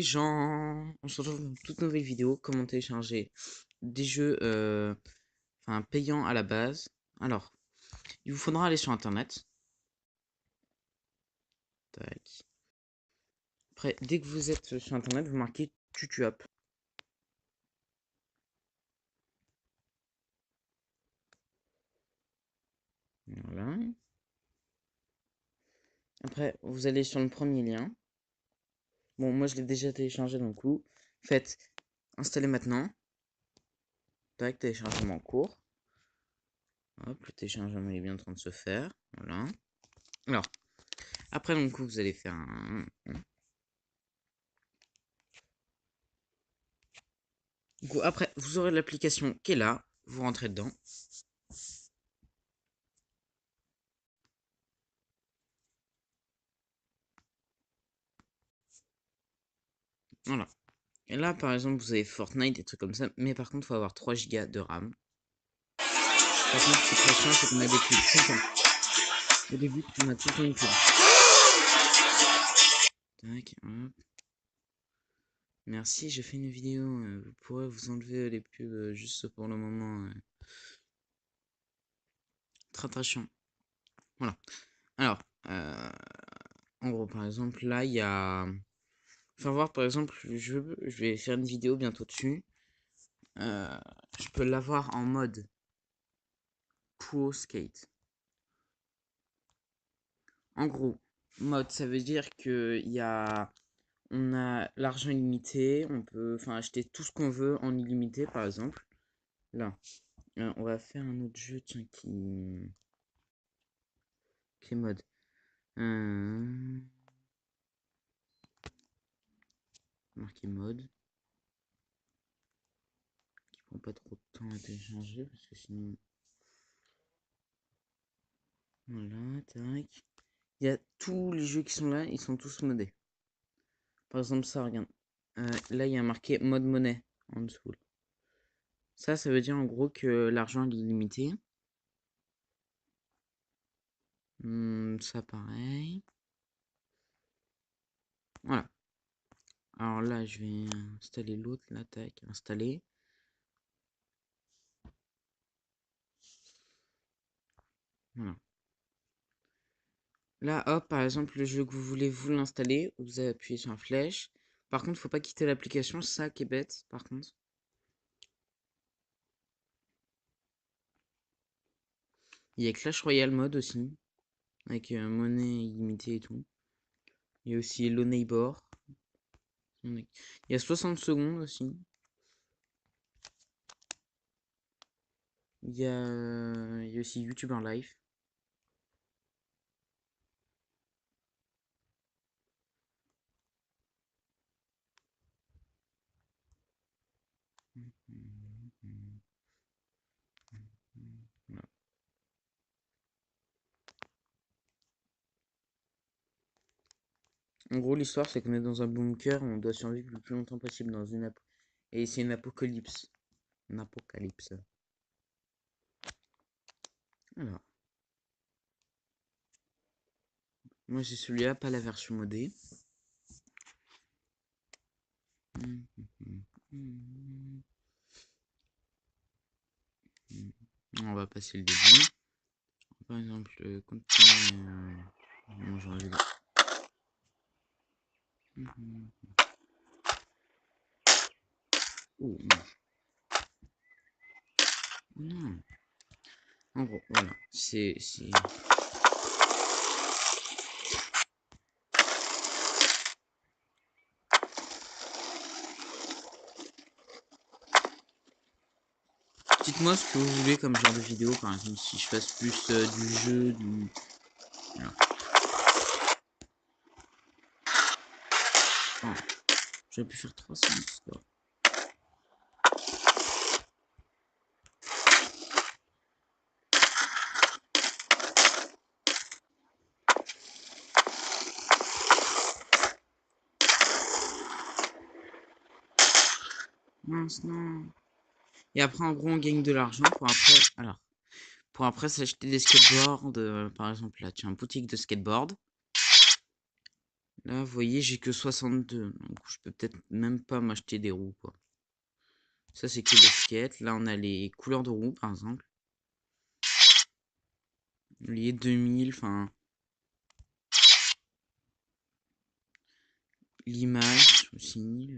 gens, on se retrouve dans une toute nouvelle vidéo, comment télécharger des jeux payants à la base. Alors, il vous faudra aller sur internet. Tac. Après, dès que vous êtes sur internet, vous marquez TutuApp. Voilà. Après, vous allez sur le premier lien. Bon, moi je l'ai déjà téléchargé donc coup. Faites installer maintenant. Tac, téléchargement en cours. Hop, le téléchargement est bien en train de se faire. Voilà. Alors, après donc vous allez faire un. Du coup, après, vous aurez l'application qui est là. Vous rentrez dedans. Voilà. Et là, par exemple, vous avez Fortnite, des trucs comme ça. Mais par contre, il faut avoir 3 Go de RAM. Par contre, ce qui est très chiant, c'est qu'on a des pubs tout le temps. Au début, on a tout le temps une pub. Tac, hop. Merci, j'ai fait une vidéo. Vous pourrez vous enlever les pubs juste pour le moment. Très très chiant. Voilà. Alors, en gros, par exemple, là, il y a. Enfin, voir, par exemple, je vais faire une vidéo bientôt dessus. Je peux l'avoir en mode Pro Skate. En gros, mode, ça veut dire que on a l'argent illimité, on peut acheter tout ce qu'on veut en illimité, par exemple. Là, on va faire un autre jeu tiens, qui est mode. Marquer mode. Qui prend pas trop de temps à télécharger parce que sinon. Voilà, tac. Il y a tous les jeux qui sont là, ils sont tous modés. Par exemple, ça, regarde. Là, il y a marqué mode monnaie en dessous. Ça veut dire en gros que l'argent est illimité. Ça pareil. Voilà. Alors là, je vais installer l'autre, là, tac, installer. Voilà. Là, hop, par exemple, le jeu que vous voulez vous l'installer, vous appuyez sur la flèche. Par contre, faut pas quitter l'application, ça qui est bête, par contre. Il y a Clash Royale mode aussi, avec monnaie illimitée et tout. Il y a aussi Hello Neighbor. Il y a 60 secondes aussi. Il y a aussi YouTuber Live. Voilà. En gros, l'histoire, c'est qu'on est dans un bunker, on doit survivre le plus longtemps possible dans une et c'est une apocalypse. Une apocalypse. Alors, moi j'ai celui-là, pas la version modée. On va passer le début. Par exemple, continuer. Bon, j'aurais dû Oh non. Non. En gros, voilà. C'est. Dites-moi ce que vous voulez comme genre de vidéo, par exemple, si je fasse plus du jeu, du. Voilà. Oh, j'aurais pu faire 300 histoires. Mince, non. Et après, en gros, on gagne de l'argent pour après. Alors, pour après s'acheter des skateboards. Par exemple, là, tu as un boutique de skateboard. Là, vous voyez, j'ai que 62. Donc, je peux peut-être même pas m'acheter des roues, quoi. Ça, c'est que les skates. Là, on a les couleurs de roues, par exemple. Les 2000, enfin... L'image aussi.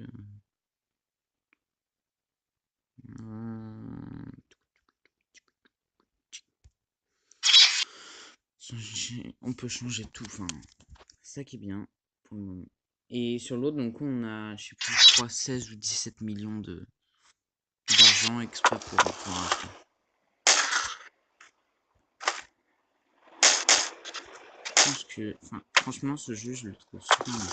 On peut changer tout, enfin... C'est ça qui est bien, pour le moment. Et sur l'autre, donc, on a, je sais plus, je crois, 16 ou 17 millions d'argent exprès pour acheter. Je pense que, enfin, franchement, ce jeu, je le trouve super bien.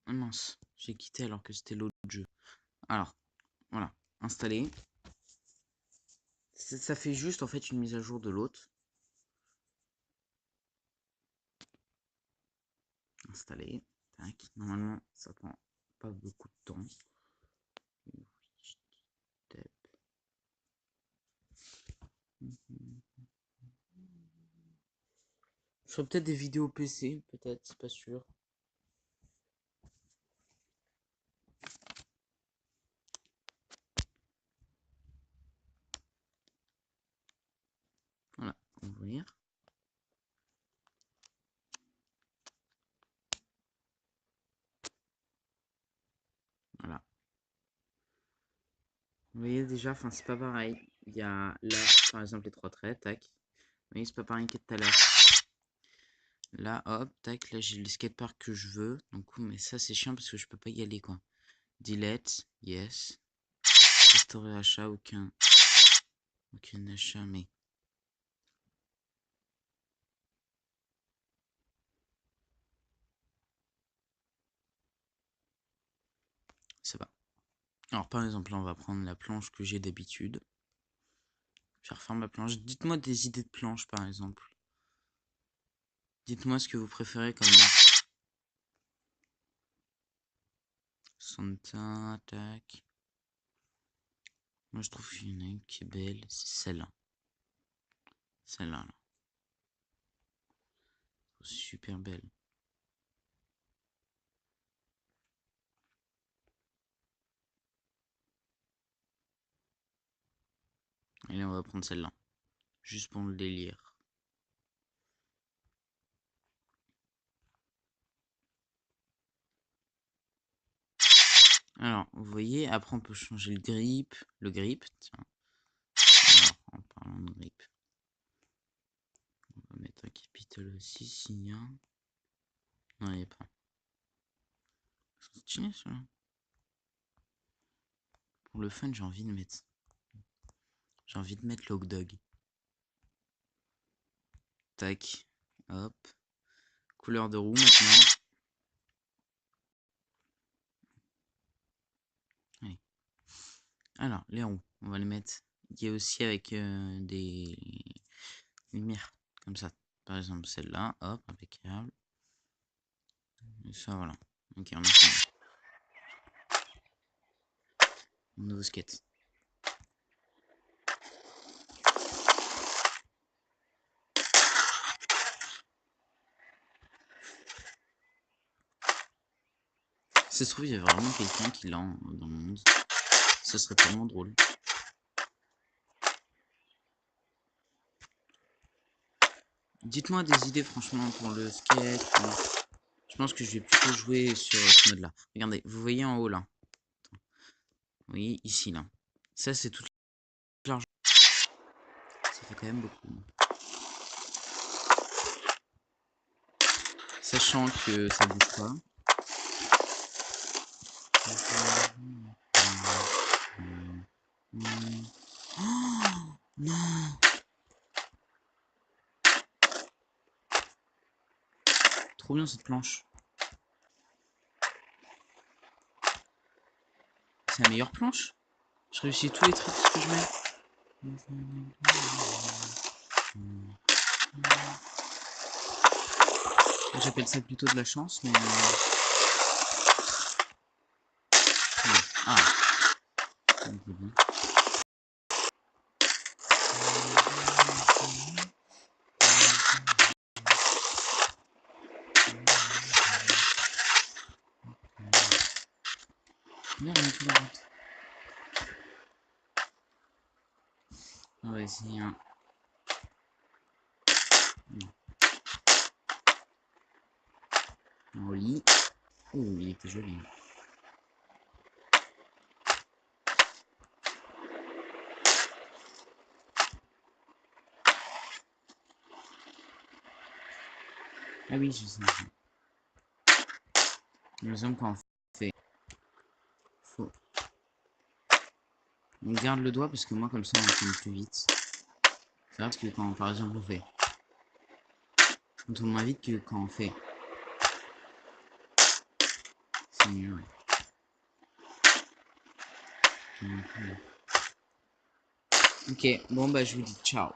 Ah mince, j'ai quitté alors que c'était l'autre jeu. Alors, voilà, installé. Ça fait juste en fait une mise à jour de l'autre. Installé. Tac. Normalement, ça prend pas beaucoup de temps. Je ferai peut-être des vidéos PC, peut-être, c'est pas sûr. Voilà, ouvrir. Voilà. Vous voyez déjà, enfin c'est pas pareil. Il y a là, par exemple, les 3 traits, tac. Vous voyez, c'est pas pareil que tout à l'heure. Là, hop, tac, là j'ai le skatepark que je veux. Donc, mais ça c'est chiant parce que je peux pas y aller, quoi. Delete, yes. Restaurer achat, aucun achat, mais... Ça va. Alors par exemple, là on va prendre la planche que j'ai d'habitude. Je vais refaire ma planche. Dites-moi des idées de planche par exemple. Dites-moi ce que vous préférez comme marque. Santa, tac. Moi je trouve qu'il y en a une qui est belle, c'est celle-là. Celle-là, là. Super belle. Allez, on va prendre celle-là. Juste pour le délire. Alors, vous voyez, après on peut changer le grip. Tiens. Alors, en parlant de grip. On va mettre un capital aussi, s'il y a. Non, il n'y a pas. C'est stylé, celui-là. Pour le fun, j'ai envie de mettre... J'ai envie de mettre le hot dog. Tac. Hop. Couleur de roue maintenant. Allez. Alors, les roues, on va les mettre. Il y a aussi avec des lumières comme ça. Par exemple, celle-là, hop, impeccable. Et ça, voilà. Ok, on a fini. Un nouveau skate. Ça se trouve, il y a vraiment quelqu'un qui l'a dans le monde. Ça serait tellement drôle. Dites-moi des idées, franchement, pour le skate. Je pense que je vais plutôt jouer sur ce mode-là. Regardez, vous voyez en haut, là. Vous voyez, ici, là. Ça, c'est tout l'argent. Ça fait quand même beaucoup. Sachant que ça bouge pas. Oh non! Trop bien cette planche. C'est la meilleure planche. Je réussis tous les trucs que je mets. J'appelle ça plutôt de la chance, mais... Ah. Viens, remonte la route. On va essayer un... Un lit. Oh, il était joli. Ah oui, je sais. Il me semble qu'en fait, faut... On garde le doigt parce que moi, comme ça, on tourne plus vite. C'est vrai parce que quand, par exemple, on fait... On tourne moins vite que quand on fait... C'est mieux, ouais. Ok, bon bah je vous dis ciao.